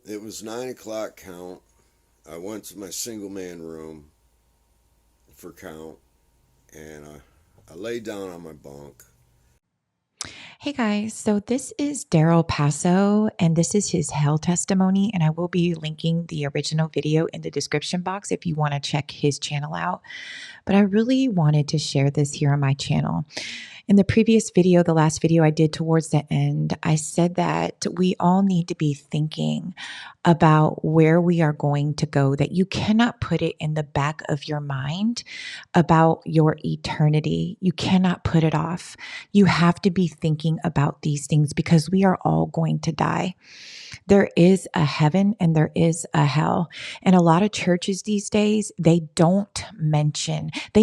It was 9 o'clock count. I went to my single man room for count, and I laid down on my bunk. Hey guys, so this is Daryl Paso, and this is his hell testimony. And I will be linking the original video in the description box if you want to check his channel out. But I really wanted to share this here on my channel. In the previous video, the last video I did towards the end, I said that we all need to be thinking about where we are going to go, that you cannot put it in the back of your mind about your eternity. You cannot put it off. You have to be thinking about these things because we are all going to die. There is a heaven and there is a hell. And a lot of churches these days, they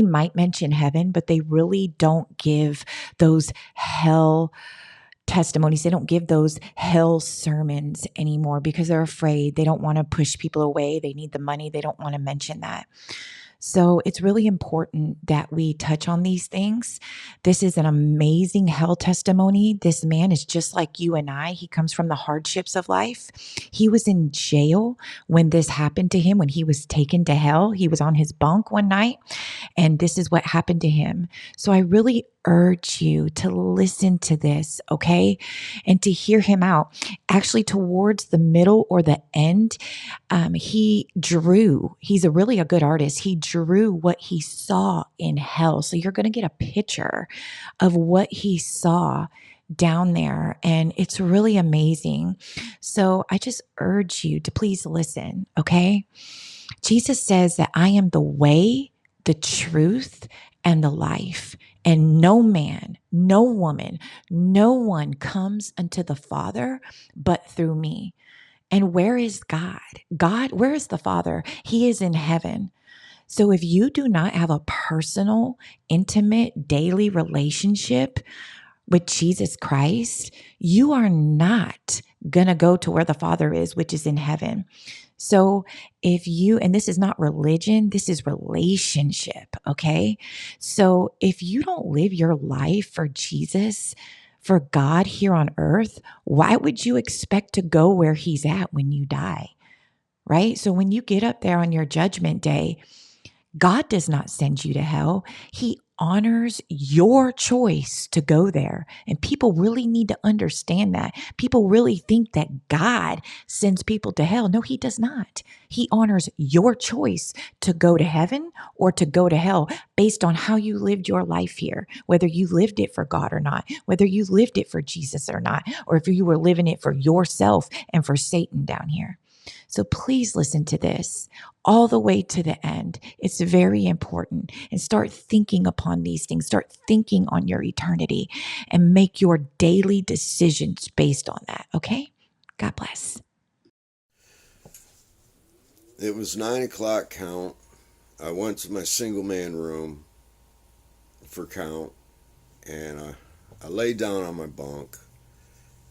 might mention heaven, but they really don't give those hell testimonies. They don't give those hell sermons anymore because they're afraid. They don't want to push people away. They need the money. They don't want to mention that. So it's really important that we touch on these things. This is an amazing hell testimony. This man is just like you and I. He comes from the hardships of life. He was in jail when this happened to him, when he was taken to hell. He was on his bunk one night, and this is what happened to him. So I really urge you to listen to this, okay? And to hear him out. Actually, towards the middle or the end, he's really a good artist. He drew what he saw in hell. So you're going to get a picture of what he saw down there. And it's really amazing. So I just urge you to please listen, okay? Jesus says that I am the way, the truth, and the life. And no man, no woman, no one comes unto the Father but through me. And where is God? Where is the Father? He is in heaven. So if you do not have a personal, intimate, daily relationship with Jesus Christ, you are not going to go to where the Father is, which is in heaven. So and this is not religion, this is relationship, okay? So if you don't live your life for Jesus, for God here on earth, why would you expect to go where he's at when you die, right? So when you get up there on your judgment day, God does not send you to hell. He honors your choice to go there. And people really need to understand that. People really think that God sends people to hell. No, he does not. He honors your choice to go to heaven or to go to hell based on how you lived your life here, whether you lived it for God or not, whether you lived it for Jesus or not, or if you were living it for yourself and for Satan down here. So please listen to this all the way to the end. It's very important. And start thinking upon these things. Start thinking on your eternity and make your daily decisions based on that. Okay? God bless. It was 9 o'clock count. I went to my single man room for count, and I laid down on my bunk.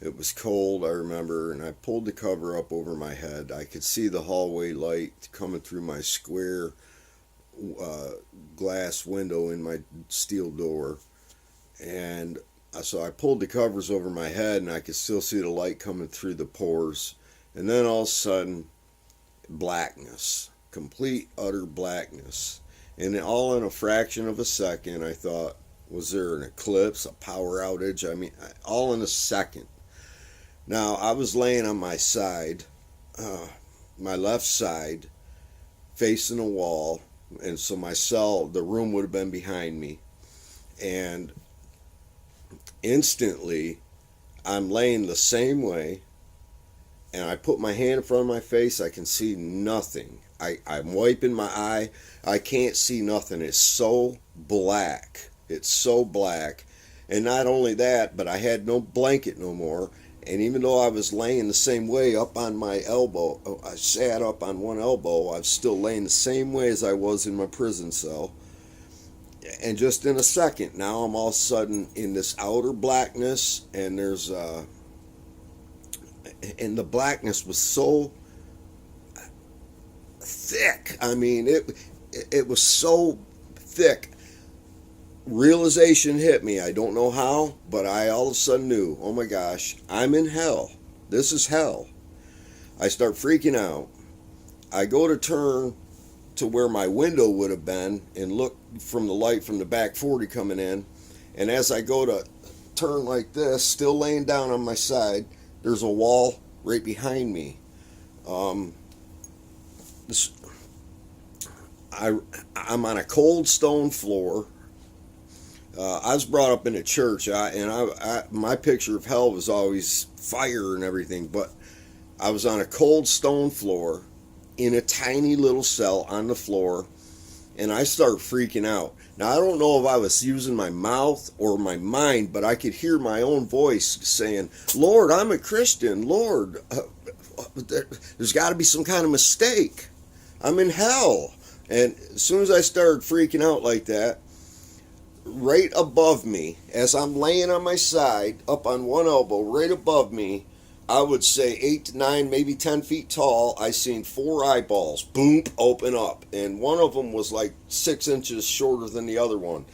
It was cold, I remember, and I pulled the cover up over my head. I could see the hallway light coming through my square glass window in my steel door. And so I pulled the covers over my head, and I could still see the light coming through the pores. And then all of a sudden, blackness, complete, utter blackness. And all in a fraction of a second, I thought, was there an eclipse, a power outage? I mean, all in a second. Now, I was laying on my side, my left side, facing a wall, and so the room would have been behind me. And instantly, I'm laying the same way, and I put my hand in front of my face. I can see nothing. I'm wiping my eye. I can't see nothing. It's so black. It's so black. And not only that, but I had no blanket no more. And even though I was laying the same way up on my elbow, I sat up on one elbow, I was still laying the same way as I was in my prison cell. And just in a second, now I'm all of a sudden in this outer blackness, and and the blackness was so thick. I mean, it was so thick. Realization hit me. I don't know how, but I all of a sudden knew, oh my gosh, I'm in hell. This is hell. I start freaking out. I go to turn to where my window would have been and look from the light from the back 40 coming in. And as I go to turn like this, still laying down on my side, there's a wall right behind me. This, I'm on a cold stone floor. I was brought up in a church, my picture of hell was always fire and everything, but I was on a cold stone floor in a tiny little cell on the floor, and I started freaking out. Now, I don't know if I was using my mouth or my mind, but I could hear my own voice saying, Lord, I'm a Christian. Lord, there's got to be some kind of mistake. I'm in hell. And as soon as I started freaking out like that, right above me, as I'm laying on my side, up on one elbow, right above me, I would say 8 to 9, maybe 10 feet tall, I seen 4 eyeballs, boom, open up. And one of them was like 6 inches shorter than the other one.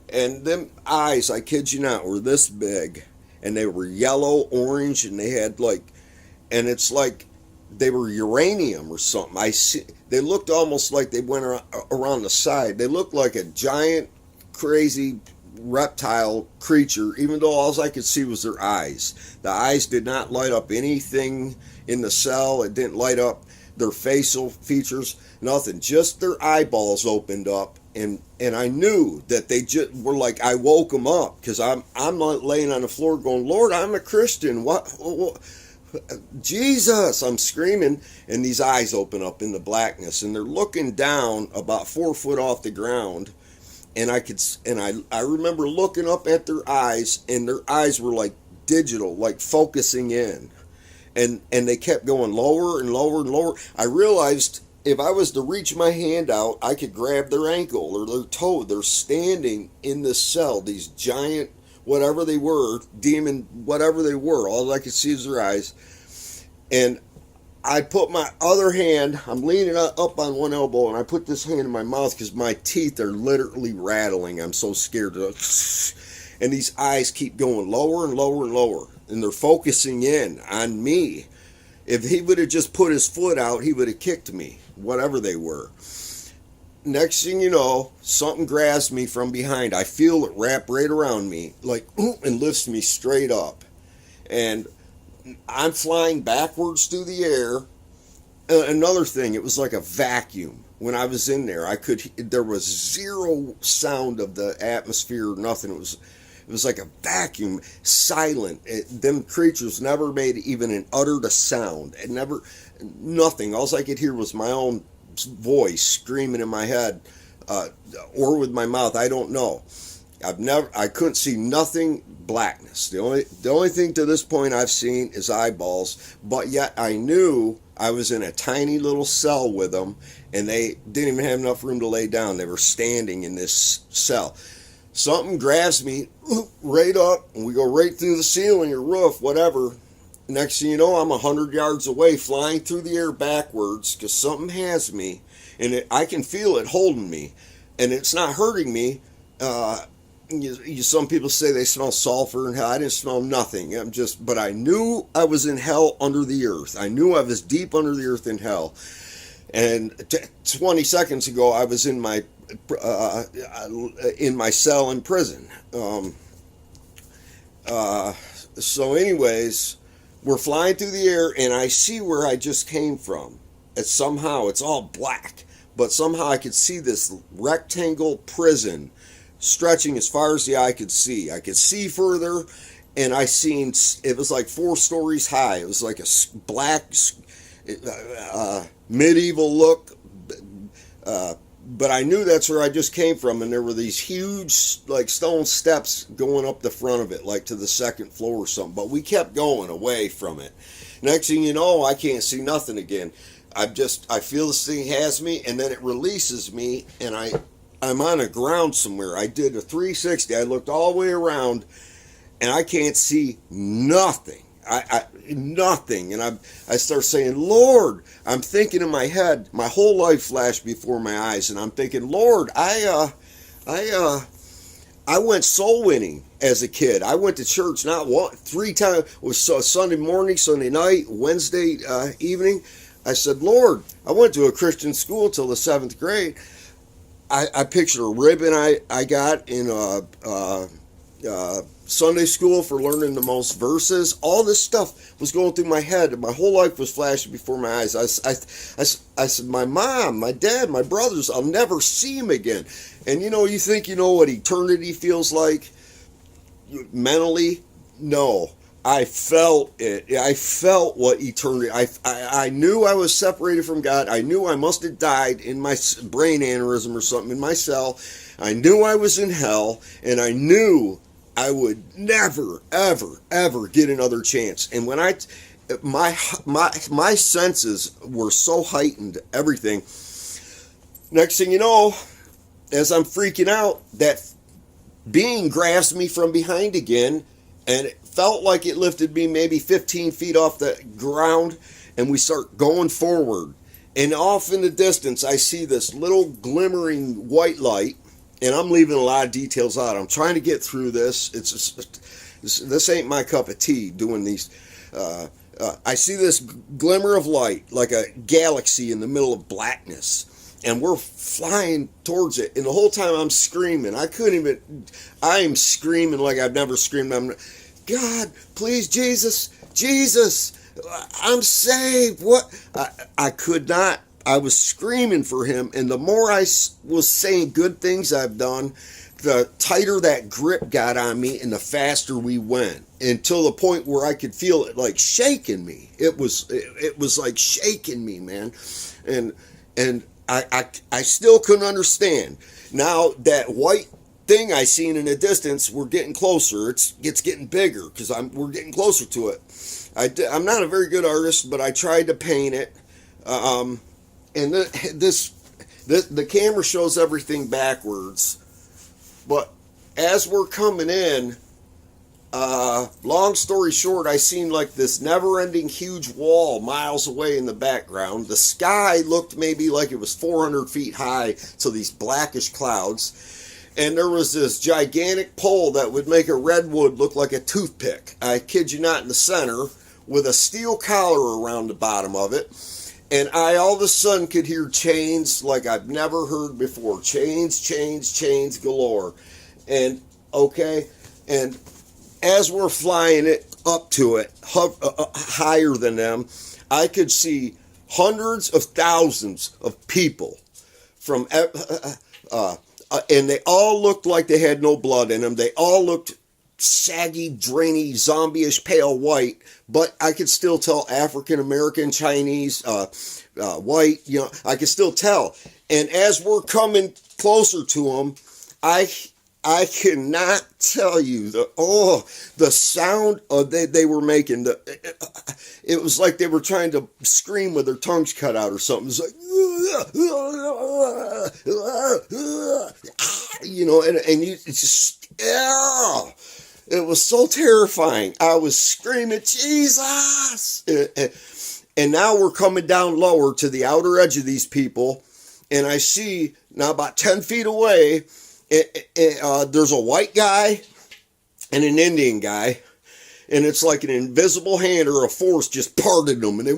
And them eyes, I kid you not, were this big. And they were yellow, orange, and they had and it's like they were uranium or something. They looked almost like they went around the side. They looked like a giant, crazy reptile creature, even though all I could see was their eyes. The eyes did not light up anything in the cell. It didn't light up their facial features, nothing. Just their eyeballs opened up, and I knew that they just were like, I woke them up, because I'm not laying on the floor going, Lord, I'm a Christian. What? Jesus, I'm screaming, and these eyes open up in the blackness, and they're looking down about 4 foot off the ground. And I remember looking up at their eyes, and their eyes were like digital, like focusing in. And they kept going lower and lower and lower. I realized if I was to reach my hand out, I could grab their ankle or their toe. They're standing in this cell, these giant, whatever they were, demon, whatever they were. All I could see is their eyes. And I put my other hand, I'm leaning up on one elbow, and I put this hand in my mouth because my teeth are literally rattling. I'm so scared. And these eyes keep going lower and lower and lower, and they're focusing in on me. If he would have just put his foot out, he would have kicked me, whatever they were. Next thing you know, something grabs me from behind. I feel it wrap right around me, and lifts me straight up. And I'm flying backwards through the air. Another thing, it was like a vacuum. When I was in there, there was zero sound of the atmosphere, nothing. It was like a vacuum, silent. Them creatures never made even uttered a sound. Nothing. All I could hear was my own voice screaming in my head, or with my mouth. I don't know. I couldn't see nothing. Blackness. The only thing to this point I've seen is eyeballs, but yet I knew I was in a tiny little cell with them, and they didn't even have enough room to lay down. They were standing in this cell. Something grabs me right up, and we go right through the ceiling or roof, whatever. Next thing you know, I'm 100 yards away, flying through the air backwards, because something has me, and I can feel it holding me, and it's not hurting me. Some people say they smell sulfur in hell. I didn't smell nothing. But I knew I was in hell under the earth. I knew I was deep under the earth in hell. And 20 seconds ago, I was in my cell in prison. So anyways, we're flying through the air, and I see where I just came from. It's all black, but somehow I could see this rectangle prison stretching as far as the eye could see. I could see further, and it was like 4 stories high. It was like a black, medieval look, but I knew that's where I just came from, and there were these huge, like, stone steps going up the front of it, like to the 2nd floor or something, but we kept going away from it. Next thing you know, I can't see nothing again. I feel this thing has me, and then it releases me, and I'm on the ground somewhere. I did a 360. I looked all the way around, and I can't see nothing. Nothing. And I start saying, Lord, I'm thinking in my head, my whole life flashed before my eyes, and I'm thinking, Lord, I went soul winning as a kid. I went to church not one, 3 times. It was Sunday morning, Sunday night, Wednesday evening. I said, Lord, I went to a Christian school till the 7th grade. I pictured a ribbon I got in Sunday school for learning the most verses. All this stuff was going through my head, and my whole life was flashing before my eyes. I said, my mom, my dad, my brothers, I'll never see them again. And you think you know what eternity feels like mentally? No. I felt it. I felt what eternity. I knew I was separated from God. I knew I must have died in my brain aneurysm or something in my cell. I knew I was in hell, and I knew I would never, ever, ever get another chance. And when my senses were so heightened, everything. Next thing you know, as I'm freaking out, that being grabs me from behind again, and it felt like it lifted me maybe 15 feet off the ground, and we start going forward. And off in the distance, I see this little glimmering white light, and I'm leaving a lot of details out. I'm trying to get through this. This ain't my cup of tea doing these. I see this glimmer of light, like a galaxy in the middle of blackness, and we're flying towards it. And the whole time I'm screaming. I am screaming like I've never screamed. God, please, Jesus, I'm saved. What? I could not. I was screaming for him, and the more I was saying good things I've done, the tighter that grip got on me, and the faster we went, until the point where I could feel it like shaking me. It was like shaking me, man, and I still couldn't understand. Now that white thing I seen in the distance, we're getting closer. It's getting bigger because we're getting closer to it. I'm not a very good artist, but I tried to paint it. And the camera shows everything backwards. But as we're coming in, long story short, I seen like this never-ending huge wall miles away in the background. The sky looked maybe like it was 400 feet high, so these blackish clouds. And there was this gigantic pole that would make a redwood look like a toothpick. I kid you not, in the center, with a steel collar around the bottom of it. And I all of a sudden could hear chains like I've never heard before. Chains galore. And, okay, and as we're flying it up to it, higher than them, I could see hundreds of thousands of people from, and they all looked like they had no blood in them. They all looked saggy, drainy, zombie-ish pale white, but I could still tell African American, Chinese, white, I could still tell. And as we're coming closer to them, I cannot tell you the sound they were making. It was like they were trying to scream with their tongues cut out or something. It was like, and you just, it was so terrifying. I was screaming, Jesus! And now we're coming down lower to the outer edge of these people, and I see now about 10 feet away, there's a white guy and an Indian guy, and it's like an invisible hand or a force just parted them, and they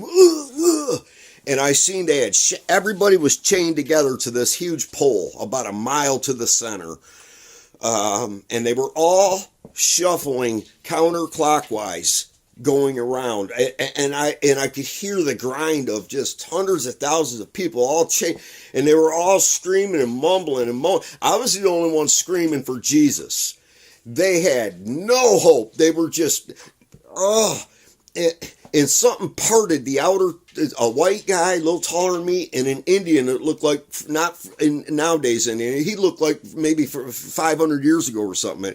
and I seen they had everybody was chained together to this huge pole about a mile to the center, and they were all shuffling counterclockwise going around, and I could hear the grind of just hundreds of thousands of people all chained, and they were all screaming and mumbling and moaning. I was the only one screaming for Jesus. They had no hope. They were just, and something parted the outer, a white guy, a little taller than me, and an Indian that looked like, not in nowadays Indian, he looked like maybe 500 years ago or something.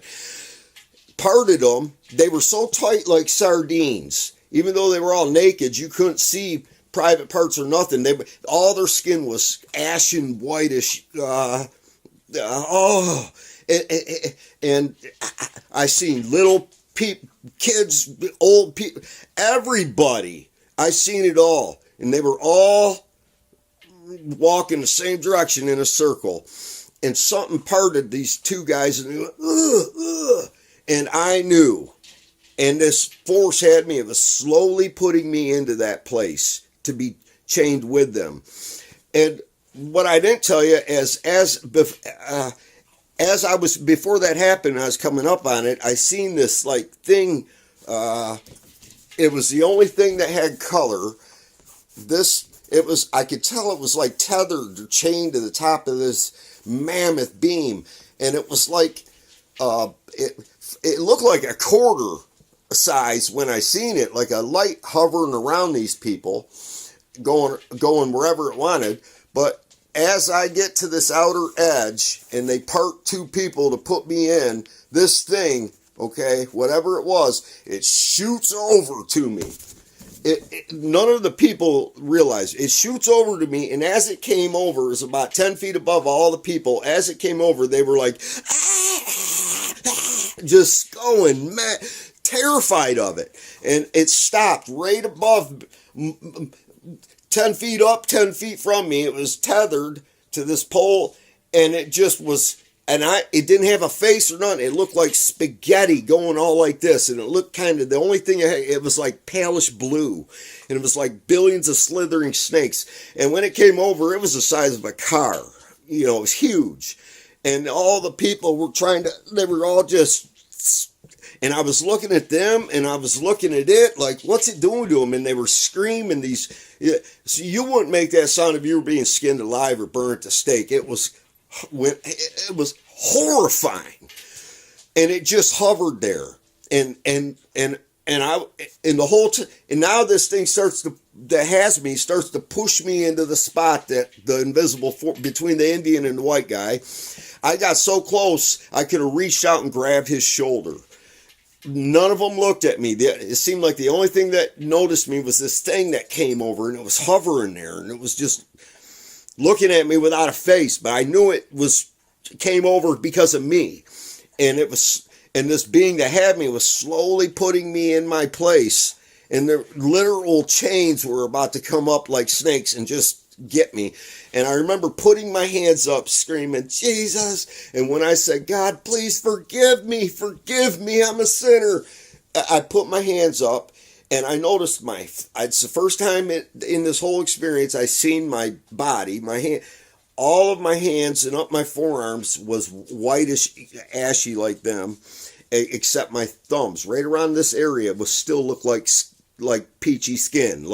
Parted them. They were so tight like sardines. Even though they were all naked, you couldn't see private parts or nothing. All their skin was ashen whitish. And I seen little kids, old people, everybody. I seen it all, and they were all walking the same direction in a circle. And something parted these two guys, and they went, ugh. And I knew, and this force had me, it was slowly putting me into that place to be chained with them. And what I didn't tell you is, as I was, before that happened, I was coming up on it, I seen this like thing, it was the only thing that had color. It was, I could tell it was like tethered or chained to the top of this mammoth beam. And it was like, it looked like a quarter size when I seen it, like a light hovering around these people, going wherever it wanted. But as I get to this outer edge and they part two people to put me in, this thing, okay, whatever it was, it shoots over to me. None of the people realized it shoots over to me, and as it came over, it was about 10 feet above all the people. As it came over, they were like, just going mad, terrified of it. And it stopped right above 10 feet up, 10 feet from me. It was tethered to this pole, and it just was, it didn't have a face or nothing. It looked like spaghetti going all like this, and it looked kind of, the only thing it was like palish blue, and it was like billions of slithering snakes. And when it came over, it was the size of a car. You know, it was huge. And all the people were they were all just, and I was looking at them, and I was looking at it, like, what's it doing to them? And they were screaming these, so you wouldn't make that sound if you were being skinned alive or burnt to stake. It was horrifying, and it just hovered there, and the whole and now this thing starts to push me into the spot that the invisible between the Indian and the white guy. I got so close I could have reached out and grabbed his shoulder. None of them looked at me. It seemed like the only thing that noticed me was this thing that came over, and it was hovering there, and it was just looking at me without a face. But I knew it came over because of me, and this being that had me was slowly putting me in my place, and the literal chains were about to come up like snakes and just get me. And I remember putting my hands up, screaming, Jesus. And when I said, God, please forgive me, I'm a sinner, I put my hands up, and I noticed it's the first time in this whole experience I seen my body, my hand, all of my hands and up my forearms was whitish, ashy like them, except my thumbs. Right around this area was still looked like peachy skin.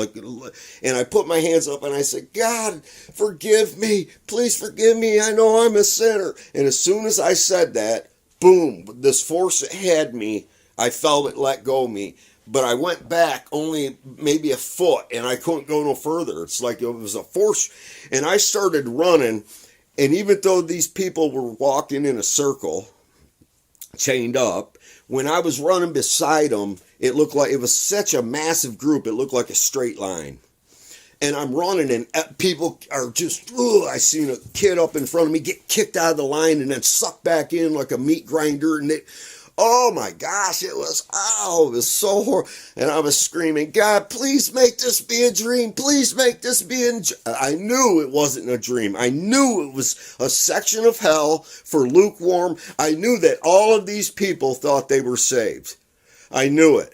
And I put my hands up and I said, God, forgive me. Please forgive me. I know I'm a sinner. And as soon as I said that, boom, this force that had me, I felt it let go of me. But I went back only maybe a foot, and I couldn't go no further. It's like it was a force. And I started running, and even though these people were walking in a circle, chained up, when I was running beside them, it looked like it was such a massive group, it looked like a straight line. And I'm running, and people are just, I seen a kid up in front of me get kicked out of the line and then sucked back in like a meat grinder, and oh my gosh, it was so horrible. And I was screaming, God, please make this be a dream. Please make this be a dream. I knew it wasn't a dream. I knew it was a section of hell for lukewarm. I knew that all of these people thought they were saved. I knew it.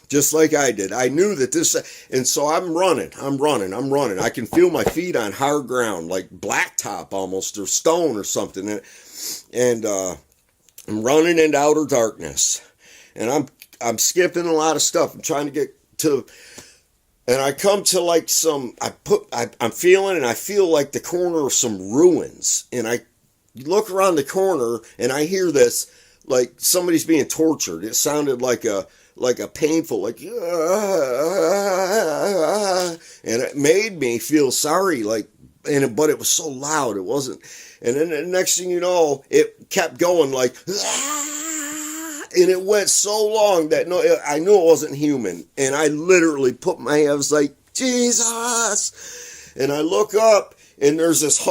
Just like I did. I knew that and so I'm running. I can feel my feet on hard ground, like blacktop almost, or stone or something. And I'm running into outer darkness, and I'm skipping a lot of stuff. I'm trying to get to, and I come to like I'm feeling, and I feel like the corner of some ruins, and I look around the corner, and I hear this, like somebody's being tortured. It sounded like a painful, like, and it made me feel sorry, but it was so loud, it wasn't. And then the next thing you know, it kept going like, and it went so long that I knew it wasn't human. And I literally put my hand, I was like, Jesus. And I look up, and there's this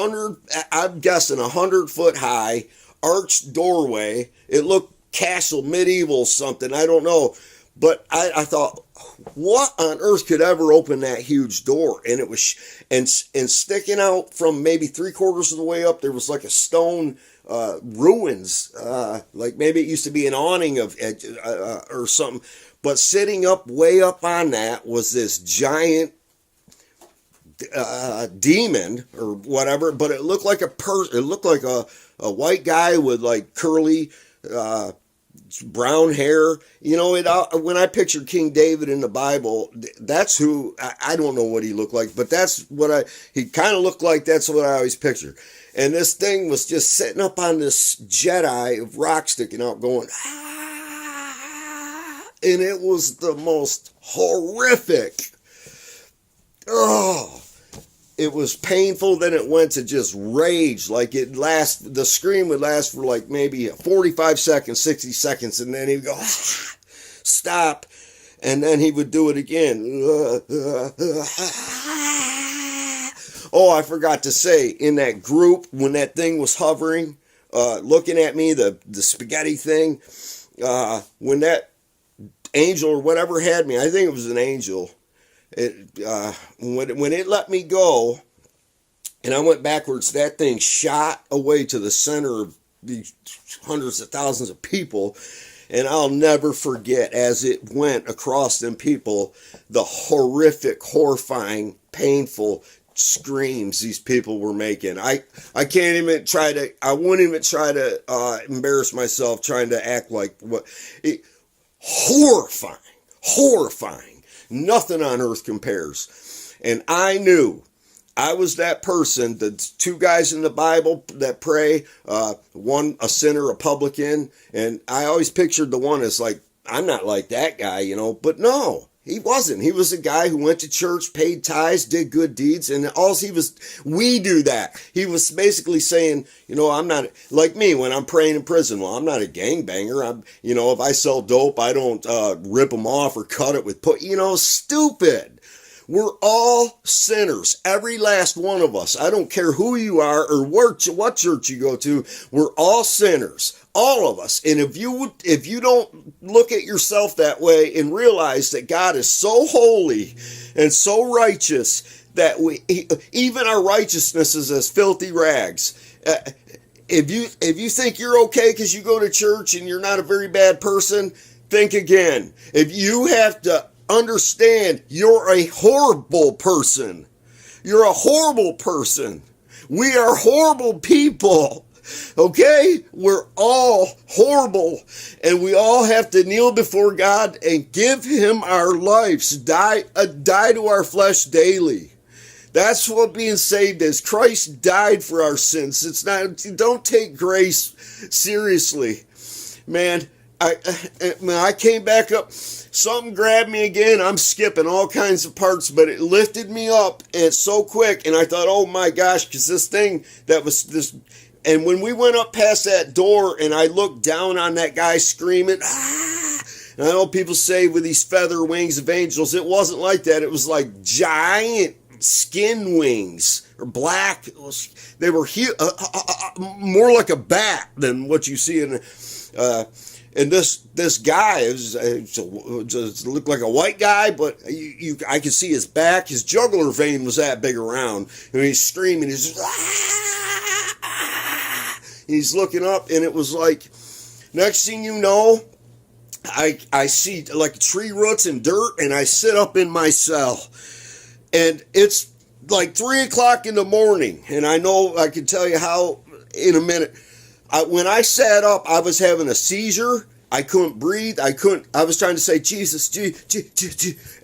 I'm guessing 100-foot high arched doorway. It looked castle, medieval something, I don't know. But I thought, what on earth could ever open that huge door? And it was, and sticking out from maybe 3/4 of the way up, there was like a stone ruins, like maybe it used to be an awning of or something. But sitting up way up on that was this giant demon or whatever. But it looked like It looked like a white guy with like curly brown hair. You know, when I pictured King David in the Bible, that's who, I don't know what he looked like, but that's what he kind of looked like. That's what I always pictured. And this thing was just sitting up on this Jedi of rock sticking out going, ah, and it was the most horrific. Oh, it was painful. Then it went to just rage. Like the scream would last for like maybe 45 seconds, 60 seconds. And then he'd go, ah, stop. And then he would do it again. Oh, I forgot to say, in that group, when that thing was hovering, looking at me, the spaghetti thing, when that angel or whatever had me, I think it was an angel, when it let me go and I went backwards, that thing shot away to the center of these hundreds of thousands of people. And I'll never forget, as it went across them people, the horrific, horrifying, painful screams these people were making. I can't even try to, I wouldn't even try to embarrass myself trying to act like horrifying. Nothing on earth compares. And I knew I was that person, the two guys in the Bible that pray, one a sinner, a publican, and I always pictured the one as like, I'm not like that guy, you know, but no, he wasn't. He was a guy who went to church, paid tithes, did good deeds, and we do that. He was basically saying, you know, I'm not, like me when I'm praying in prison, well, I'm not a gangbanger. You know, if I sell dope, I don't rip them off or cut it with, stupid. We're all sinners, every last one of us. I don't care who you are or what church you go to. We're all sinners, all of us. And if you don't look at yourself that way and realize that God is so holy and so righteous that even our righteousness is as filthy rags. If you think you're okay because you go to church and you're not a very bad person, think again. If you have to understand, you're a horrible person. You're a horrible person. We are horrible people. Okay? We're all horrible. And we all have to kneel before God and give him our lives. Die to our flesh daily. That's what being saved is. Christ died for our sins. It's not, don't take grace seriously. Man, I came back up, something grabbed me again. I'm skipping all kinds of parts, but it lifted me up and so quick. And I thought, oh my gosh, because this thing that was this. And when we went up past that door and I looked down on that guy screaming, ah, and I know people say with these feather wings of angels, it wasn't like that. It was like giant skin wings or black. They were more like a bat than what you see in and this guy just looked like a white guy, but I could see his back. His jugular vein was that big around, and he's screaming. He's looking up, and it was like, next thing you know, I see like tree roots and dirt, and I sit up in my cell, and it's like 3:00 in the morning, and I know I can tell you how in a minute. When I sat up, I was having a seizure. I couldn't breathe. I was trying to say, Jesus,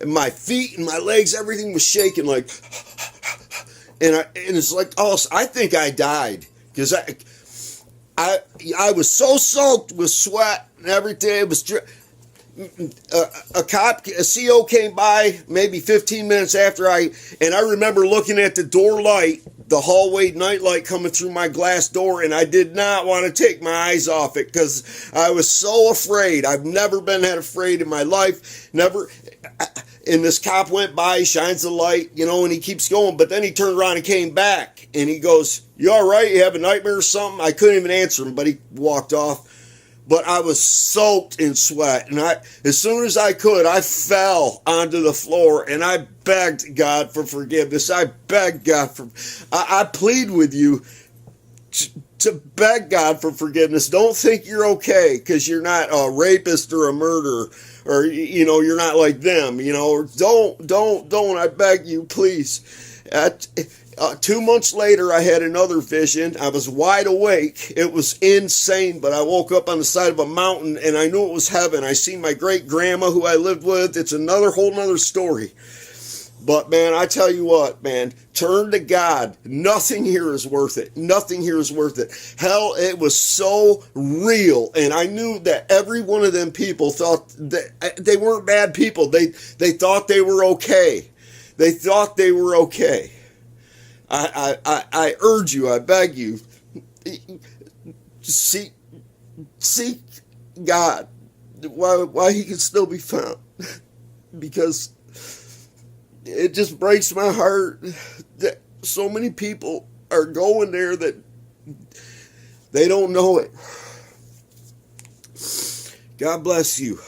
and my feet and my legs, everything was shaking like, and it's like, oh, I think I died because I was so soaked with sweat and everything. It was a CO came by maybe 15 minutes after and I remember looking at the door light, the hallway night light coming through my glass door, and I did not want to take my eyes off it because I was so afraid. I've never been that afraid in my life. Never. And this cop went by, shines the light, you know, and he keeps going, but then he turned around and came back, and he goes, you all right? You have a nightmare or something? I couldn't even answer him, but he walked off. but I was soaked in sweat. And as soon as I could, I fell onto the floor and I begged God for forgiveness. I begged God I plead with you to beg God for forgiveness. Don't think you're okay because you're not a rapist or a murderer, or, you're not like them, don't, I beg you, please. 2 months later, I had another vision. I was wide awake. It was insane, but I woke up on the side of a mountain and I knew it was heaven. I seen my great grandma who I lived with. It's whole nother story. But man, I tell you what, man, turn to God. Nothing here is worth it. Nothing here is worth it. Hell, it was so real. And I knew that every one of them people thought that they weren't bad people. They thought they were okay. They thought they were okay. I urge you, I beg you, seek God while he can still be found. Because it just breaks my heart that so many people are going there that they don't know it. God bless you.